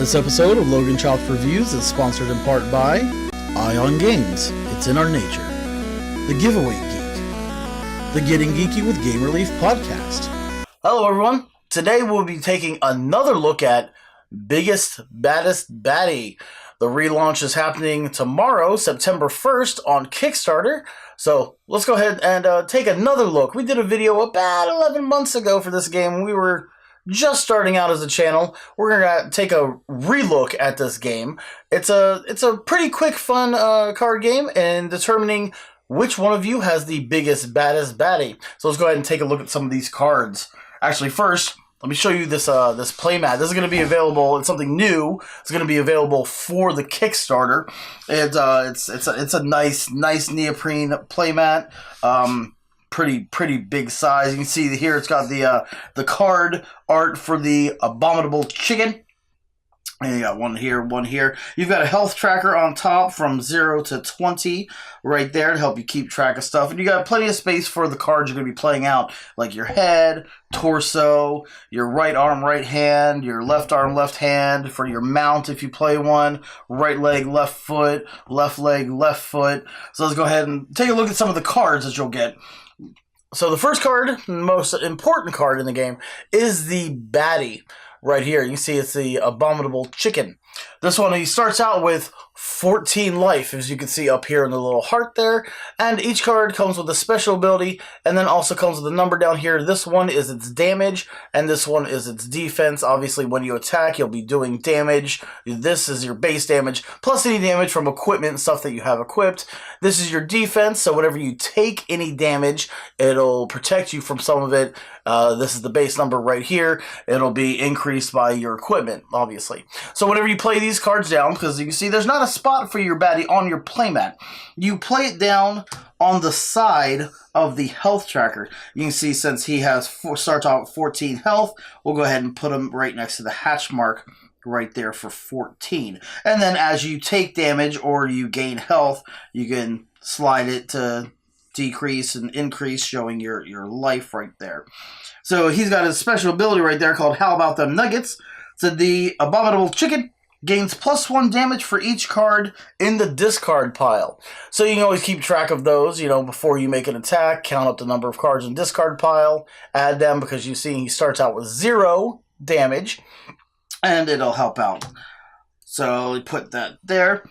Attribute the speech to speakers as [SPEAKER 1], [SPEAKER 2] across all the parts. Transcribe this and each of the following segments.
[SPEAKER 1] This episode of Logan Chopped Reviews is sponsored in part by Ion Games. It's in our nature. The Giveaway Geek. The Getting Geeky with Game Relief podcast. Hello everyone. Today we'll be taking another look at Biggest Baddest Baddie. The relaunch is happening tomorrow, September 1st on Kickstarter. So let's go ahead and take another look. We did a video about 11 months ago for this game. We were just starting out as a channel. We're gonna take a relook at this game. It's a pretty quick, fun card game in determining which one of you has the biggest, baddest baddie. So let's go ahead and take a look at some of these cards. Actually, first, let me show you this this playmat. This is going to be available. It's something new. It's going to be available for the Kickstarter. It's a nice neoprene playmat. Pretty big size. You can see here it's got the card art for the abominable chicken. And you got one here. You've got a health tracker on top from 0 to 20 right there to help you keep track of stuff. And you got plenty of space for the cards you're going to be playing out, like your head, torso, your right arm, right hand, your left arm, left hand, for your mount if you play one, right leg, left foot, left leg, left foot. So let's go ahead and take a look at some of the cards that you'll get. So the first card, most important card in the game, is the baddie. Right here, you can see it's the abominable chicken. This one, he starts out with 14 life, as you can see up here in the little heart there. And each card comes with a special ability, and then also comes with a number down here. This one is its damage, and this one is its defense. Obviously, when you attack, you'll be doing damage. This is your base damage, plus any damage from equipment and stuff that you have equipped. This is your defense, so whenever you take any damage, it'll protect you from some of it. This is the base number right here. It'll be increased by your equipment, obviously. So whenever you play these cards down, because you can see there's not a spot for your baddie on your playmat. You play it down on the side of the health tracker. You can see since he starts out with 14 health, we'll go ahead and put him right next to the hatch mark right there for 14. And then as you take damage or you gain health, you can slide it to decrease and increase, showing your life right there. So he's got a special ability right there called How About Them Nuggets. So the abominable chicken gains +1 damage for each card in the discard pile. So you can always keep track of those, before you make an attack, count up the number of cards in discard pile, add them, because you see he starts out with 0 damage, and it'll help out. So we put that there.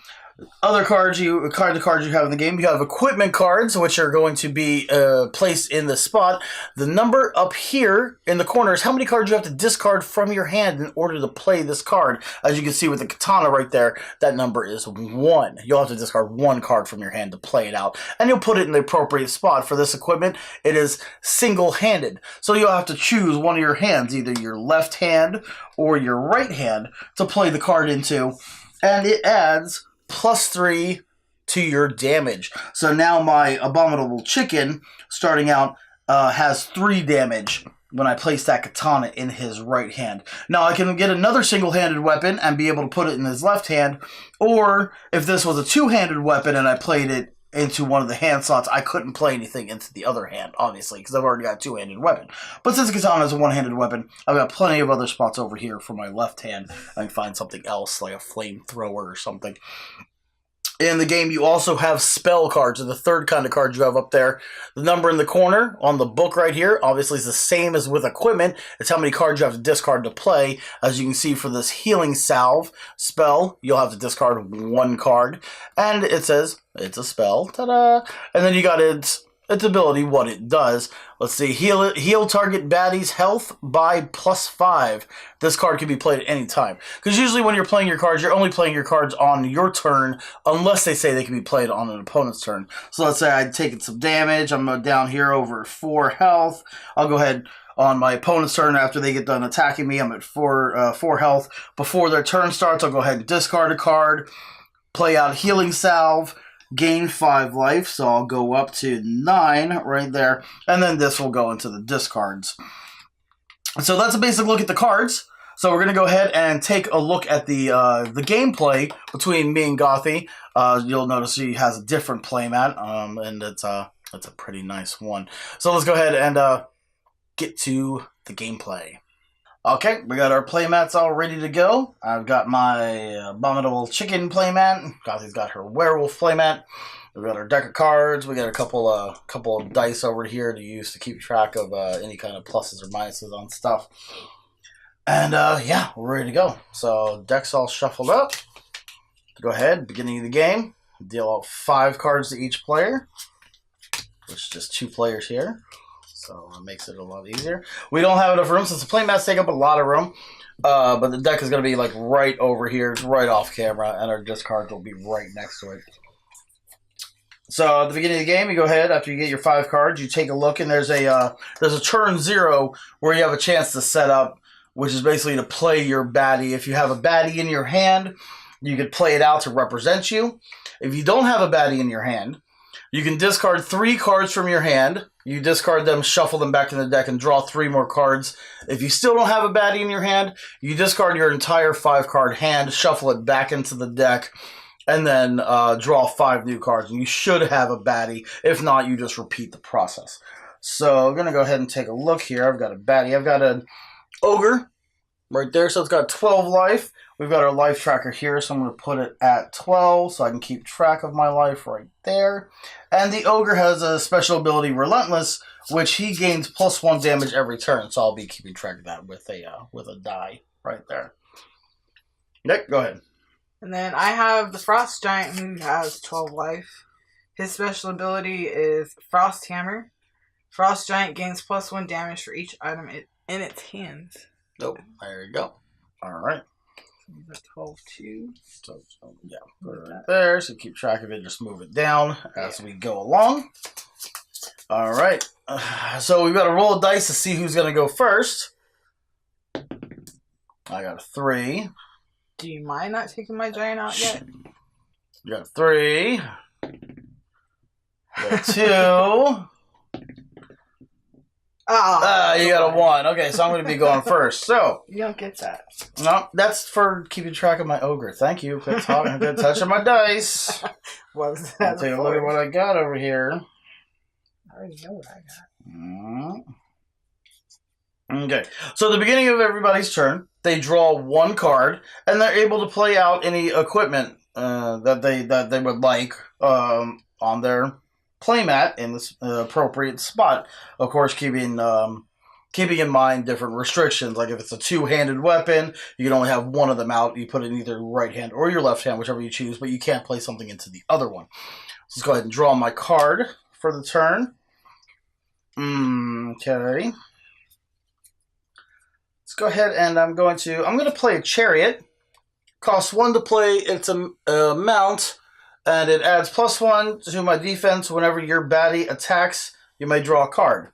[SPEAKER 1] Other cards the cards you have in the game, you have equipment cards, which are going to be placed in the spot. The number up here in the corner is how many cards you have to discard from your hand in order to play this card. As you can see with the katana right there, that number is 1. You'll have to discard 1 card from your hand to play it out, and you'll put it in the appropriate spot. For this equipment, it is single-handed, so you'll have to choose one of your hands, either your left hand or your right hand, to play the card into, and it adds +3 to your damage. So now my abominable chicken, starting out, has 3 damage when I place that katana in his right hand. Now I can get another single-handed weapon and be able to put it in his left hand, or if this was a two-handed weapon and I played it into one of the hand slots, I couldn't play anything into the other hand, obviously, because I've already got a two-handed weapon. But since the katana is a one-handed weapon, I've got plenty of other spots over here for my left hand. I can find something else, like a flamethrower or something. In the game, you also have spell cards, or the third kind of card you have up there. The number in the corner on the book right here, obviously, is the same as with equipment. It's how many cards you have to discard to play. As you can see, for this healing salve spell, you'll have to discard 1 card. And it says, it's a spell. Ta-da! And then you got its ability, what it does. Let's see, heal target baddie's health by +5. This card can be played at any time, because usually when you're playing your cards, you're only playing your cards on your turn, unless they say they can be played on an opponent's turn. So let's say I'd taken some damage, I'm down here over 4 health, I'll go ahead on my opponent's turn. After they get done attacking me, I'm at 4 health. Before their turn starts, I'll go ahead and discard a card, play out healing salve, gain 5 life, so I'll go up to 9 right there, and then this will go into the discards. So that's a basic look at the cards. So we're going to go ahead and take a look at the gameplay between me and Gothy. You'll notice he has a different playmat, and it's a pretty nice one. So let's go ahead and get to the gameplay. Okay, we got our playmats all ready to go. I've got my abominable chicken playmat. Gothi's got her werewolf playmat. We've got our deck of cards. We got a couple of dice over here to use to keep track of any kind of pluses or minuses on stuff. And yeah, we're ready to go. So deck's all shuffled up. Go ahead, beginning of the game. Deal out 5 cards to each player, which is just 2 players here. So it makes it a lot easier. We don't have enough room since the playmats take up a lot of room. But the deck is going to be like right over here. It's right off camera. And our discards will be right next to it. So at the beginning of the game, you go ahead. After you get your 5 cards, you take a look. And there's a turn 0 where you have a chance to set up, which is basically to play your baddie. If you have a baddie in your hand, you could play it out to represent you. If you don't have a baddie in your hand, you can discard 3 cards from your hand. You discard them, shuffle them back in the deck, and draw 3 more cards. If you still don't have a baddie in your hand, you discard your entire 5-card hand, shuffle it back into the deck, and then draw 5 new cards. And you should have a baddie. If not, you just repeat the process. So I'm going to go ahead and take a look here. I've got a baddie. I've got an ogre right there, so it's got 12 life. We've got our life tracker here, so I'm going to put it at 12 so I can keep track of my life right there. And the ogre has a special ability, Relentless, which he gains +1 damage every turn, so I'll be keeping track of that with a die right there. Nick, go ahead.
[SPEAKER 2] And then I have the Frost Giant, who has 12 life. His special ability is Frost Hammer. Frost Giant gains +1 damage for each item in its hands.
[SPEAKER 1] Oh, there you go. All right.
[SPEAKER 2] 12 too.
[SPEAKER 1] So yeah, put it right there. So keep track of it. Just move it down as we go along. All right. So we've got to roll a dice to see who's going to go first. I got a 3.
[SPEAKER 2] Do you mind not taking my giant out yet?
[SPEAKER 1] You got a 3. You got a 2. You got a 1. Okay, so I'm going to be going first. So
[SPEAKER 2] you don't get that.
[SPEAKER 1] No, that's for keeping track of my ogre. Thank you. Good touching my dice.
[SPEAKER 2] What was that?
[SPEAKER 1] Take a look at what I got over here.
[SPEAKER 2] I already know what I got.
[SPEAKER 1] Okay, so at the beginning of everybody's turn, they draw 1 card, and they're able to play out any equipment that they would like on their playmat in this appropriate spot. Of course, keeping in mind different restrictions. Like if it's a 2-handed weapon, you can only have one of them out. You put it in either your right hand or your left hand, whichever you choose, but you can't play something into the other one. So let's go ahead and draw my card for the turn. Okay. Let's go ahead and I'm going to play a chariot. Costs 1 to play. It's a mount. And it adds +1 to my defense. Whenever your baddie attacks, you may draw a card.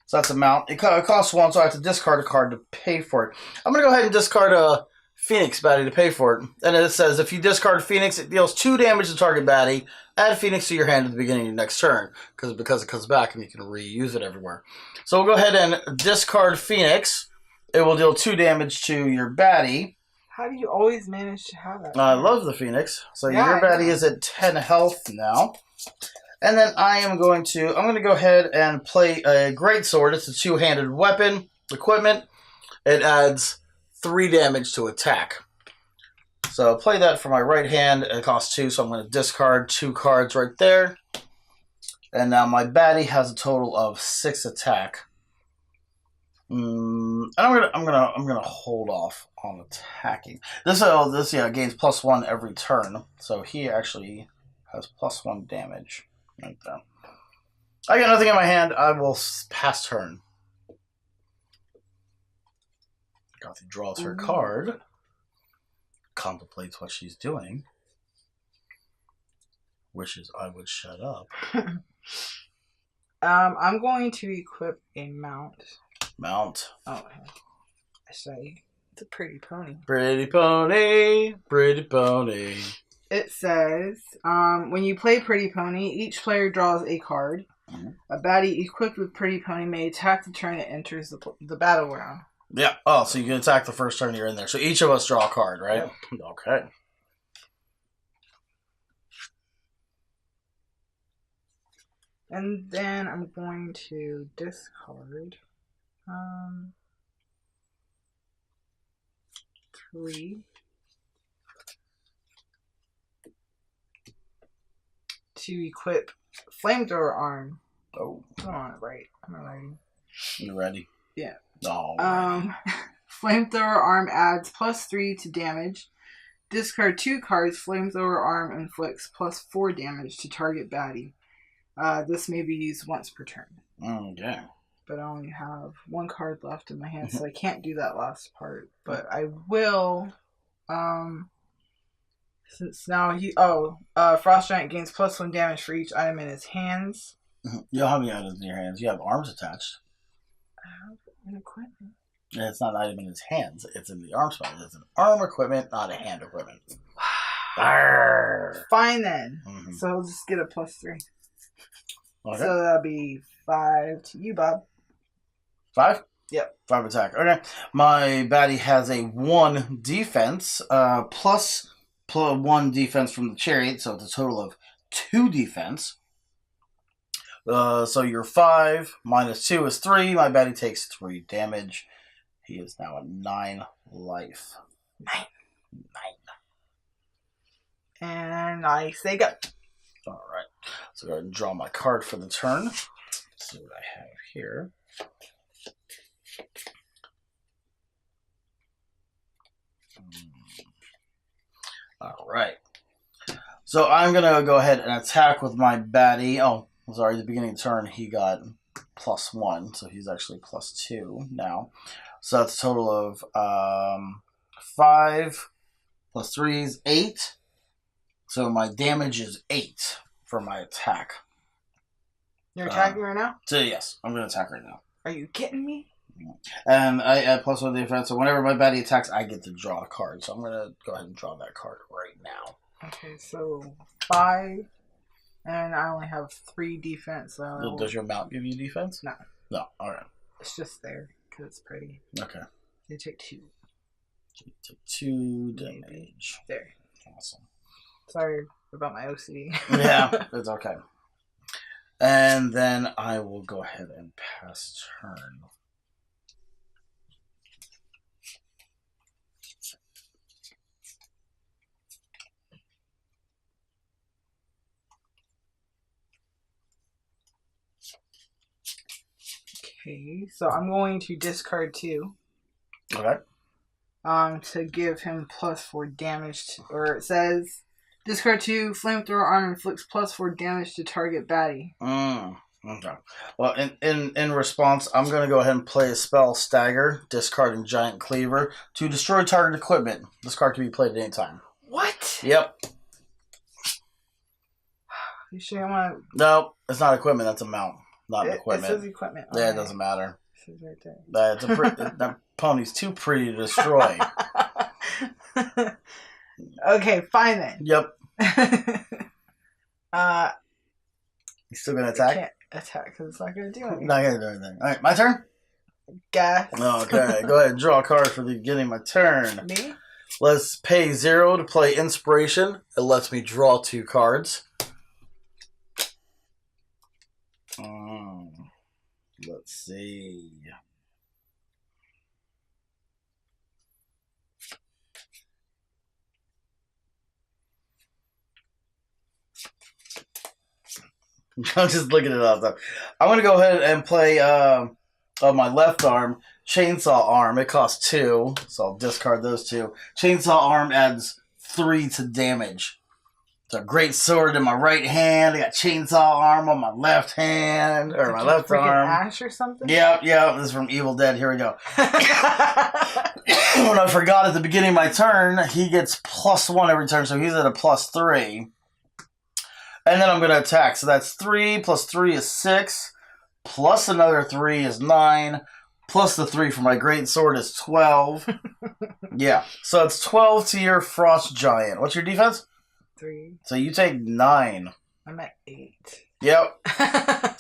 [SPEAKER 1] So that's a mount. It costs 1, so I have to discard a card to pay for it. I'm going to go ahead and discard a Phoenix baddie to pay for it. And it says, if you discard Phoenix, it deals 2 damage to target baddie. Add Phoenix to your hand at the beginning of your next turn. Because it comes back and you can reuse it everywhere. So we'll go ahead and discard Phoenix. It will deal 2 damage to your baddie.
[SPEAKER 2] How do you always manage to have that?
[SPEAKER 1] I love the Phoenix. So yeah, your baddie is at 10 health now. And then I'm going to go ahead and play a Greatsword. It's a 2-handed weapon equipment. It adds 3 damage to attack. So play that for my right hand. It costs 2, so I'm going to discard 2 cards right there. And now my baddie has a total of 6 attack. And I'm gonna hold off on attacking. This gains +1 every turn. So he actually has +1 damage right there. I got nothing in my hand. I will pass turn. Gothy draws her card. Contemplates what she's doing. Wishes I would shut up.
[SPEAKER 2] I'm going to equip a mount.
[SPEAKER 1] Mount.
[SPEAKER 2] Oh, I say it's a pretty pony.
[SPEAKER 1] Pretty pony, pretty pony.
[SPEAKER 2] It says, when you play Pretty Pony, each player draws a card. Mm-hmm. A baddie equipped with Pretty Pony may attack the turn it enters the battleground.
[SPEAKER 1] Yeah. Oh, so you can attack the first turn you're in there. So each of us draw a card, right? Yep. Okay.
[SPEAKER 2] And then I'm going to discard. 3 to equip Flamethrower Arm.
[SPEAKER 1] Oh.
[SPEAKER 2] Come on, right. I'm not ready.
[SPEAKER 1] You ready?
[SPEAKER 2] Yeah.
[SPEAKER 1] Oh.
[SPEAKER 2] Flamethrower Arm adds +3 to damage. Discard 2 cards. Flamethrower Arm inflicts +4 damage to target baddie. This may be used once per turn.
[SPEAKER 1] Okay.
[SPEAKER 2] But I only have 1 card left in my hand, so I can't do that last part. But I will, since now Frost Giant gains +1 damage for each item in his hands.
[SPEAKER 1] You don't have any items in your hands. You have arms attached.
[SPEAKER 2] I have an equipment.
[SPEAKER 1] And it's not an item in his hands. It's in the arm spot. It's an arm equipment, not a hand equipment.
[SPEAKER 2] Fine then.
[SPEAKER 1] Mm-hmm.
[SPEAKER 2] So I'll just get a +3.
[SPEAKER 1] Okay.
[SPEAKER 2] So that'll be 5 to you, Bob.
[SPEAKER 1] 5?
[SPEAKER 2] Yep.
[SPEAKER 1] 5 attack. Okay. My baddie has a 1 defense, plus 1 defense from the chariot, so it's a total of 2 defense. So your 5 minus 2 is 3. My baddie takes 3 damage. He is now at 9 life.
[SPEAKER 2] 9. And I say go.
[SPEAKER 1] Alright. So go ahead and draw my card for the turn. Let's see what I have here. Alright. So I'm going to go ahead and attack with my baddie. Oh, sorry, at the beginning of the turn he got +1, so he's actually +2 now. So that's a total of 5 plus 3 is 8. So my damage is 8 for my attack.
[SPEAKER 2] You're attacking right now?
[SPEAKER 1] So yes, I'm going to attack right now.
[SPEAKER 2] Are you kidding me?
[SPEAKER 1] And I add +1 defense, so whenever my baddie attacks, I get to draw a card. So I'm going to go ahead and draw that card right now.
[SPEAKER 2] Okay, so 5, and I only have 3 defense. So
[SPEAKER 1] Does your mount give you defense?
[SPEAKER 2] No.
[SPEAKER 1] No, alright.
[SPEAKER 2] It's just there, because it's pretty.
[SPEAKER 1] Okay.
[SPEAKER 2] They take 2.
[SPEAKER 1] You take 2 damage.
[SPEAKER 2] There.
[SPEAKER 1] Awesome.
[SPEAKER 2] Sorry about my OCD.
[SPEAKER 1] Yeah, it's okay. And then I will go ahead and pass turn.
[SPEAKER 2] Okay, so I'm going to discard 2.
[SPEAKER 1] Okay.
[SPEAKER 2] To give him +4 damage, or it says discard 2, flamethrower arm inflicts +4 damage to target baddie.
[SPEAKER 1] Okay. Well, in response, I'm going to go ahead and play a spell, Stagger, discarding Giant Cleaver to destroy target equipment. This card can be played at any time.
[SPEAKER 2] What?
[SPEAKER 1] Yep.
[SPEAKER 2] You sure you want to...
[SPEAKER 1] No, it's not equipment. That's a mount, not equipment.
[SPEAKER 2] It says equipment.
[SPEAKER 1] Yeah, it doesn't matter.
[SPEAKER 2] It says right there.
[SPEAKER 1] That pony's too pretty to destroy.
[SPEAKER 2] Okay, fine then.
[SPEAKER 1] Yep. You still going to attack?
[SPEAKER 2] I can't attack because it's not going to do anything.
[SPEAKER 1] Not going to do anything. All right, my turn?
[SPEAKER 2] Guess.
[SPEAKER 1] Okay, go ahead and draw a card for the beginning of my turn.
[SPEAKER 2] Me?
[SPEAKER 1] Let's pay 0 to play Inspiration. It lets me draw 2 cards. Let's see. I'm just looking it up though. I'm gonna go ahead and play on my left arm, Chainsaw Arm. It costs 2, so I'll discard those 2. Chainsaw Arm adds 3 to damage. It's a great sword in my right hand. I got Chainsaw Arm on my left hand, or my left arm.
[SPEAKER 2] Ash or something?
[SPEAKER 1] Yep. This is from Evil Dead. Here we go. When I forgot at the beginning of my turn, he gets +1 every turn, so he's at a +3. And then I'm going to attack. So that's 3 plus 3 is 6. Plus another 3 is 9. Plus the 3 for my great sword is 12. Yeah. So it's 12 to your Frost Giant. What's your defense?
[SPEAKER 2] 3.
[SPEAKER 1] So you take 9.
[SPEAKER 2] I'm at 8.
[SPEAKER 1] Yep.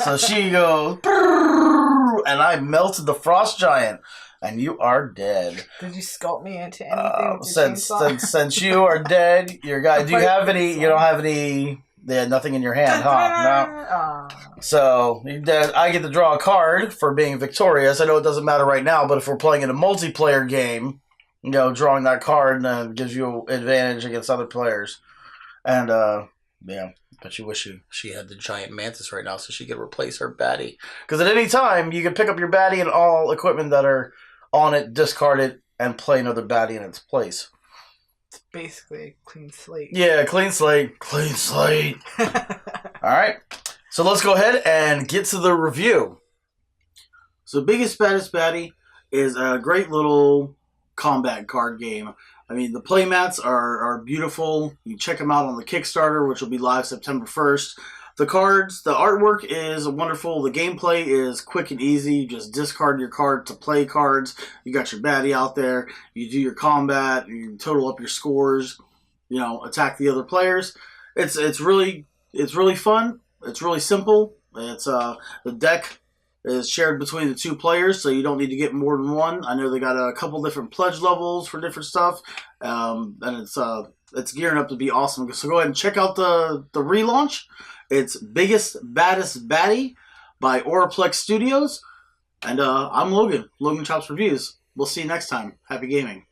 [SPEAKER 1] So she goes, and I melted the Frost Giant. And you are dead.
[SPEAKER 2] Did you sculpt me into anything with your chainsaw?
[SPEAKER 1] Since you are dead, your guy. Do you have any? You don't have any. They had nothing in your hand, huh? No. So I get to draw a card for being victorious. I know it doesn't matter right now, but if we're playing in a multiplayer game, drawing that card gives you an advantage against other players. And yeah, but you wish she had the giant mantis right now so she could replace her baddie. Because at any time you can pick up your baddie and all equipment that are on it, discard it, and play another baddie in its place.
[SPEAKER 2] It's basically a clean slate.
[SPEAKER 1] Yeah, clean slate. Clean slate. Alright. So let's go ahead and get to the review. So Biggest Baddest Baddie is a great little combat card game. I mean, the playmats are beautiful. You can check them out on the Kickstarter, which will be live September 1st. The cards, the artwork is wonderful. The gameplay is quick and easy. You just discard your card to play cards. You got your baddie out there. You do your combat. You total up your scores. Attack the other players. It's really fun. It's really simple. It's the deck is shared between the two players, so you don't need to get more than one. I know they got a couple different pledge levels for different stuff, and it's gearing up to be awesome. So go ahead and check out the relaunch. It's Biggest Baddest Baddie by Auraplex Studios, and I'm Logan. Logan Chops Reviews. We'll see you next time. Happy gaming.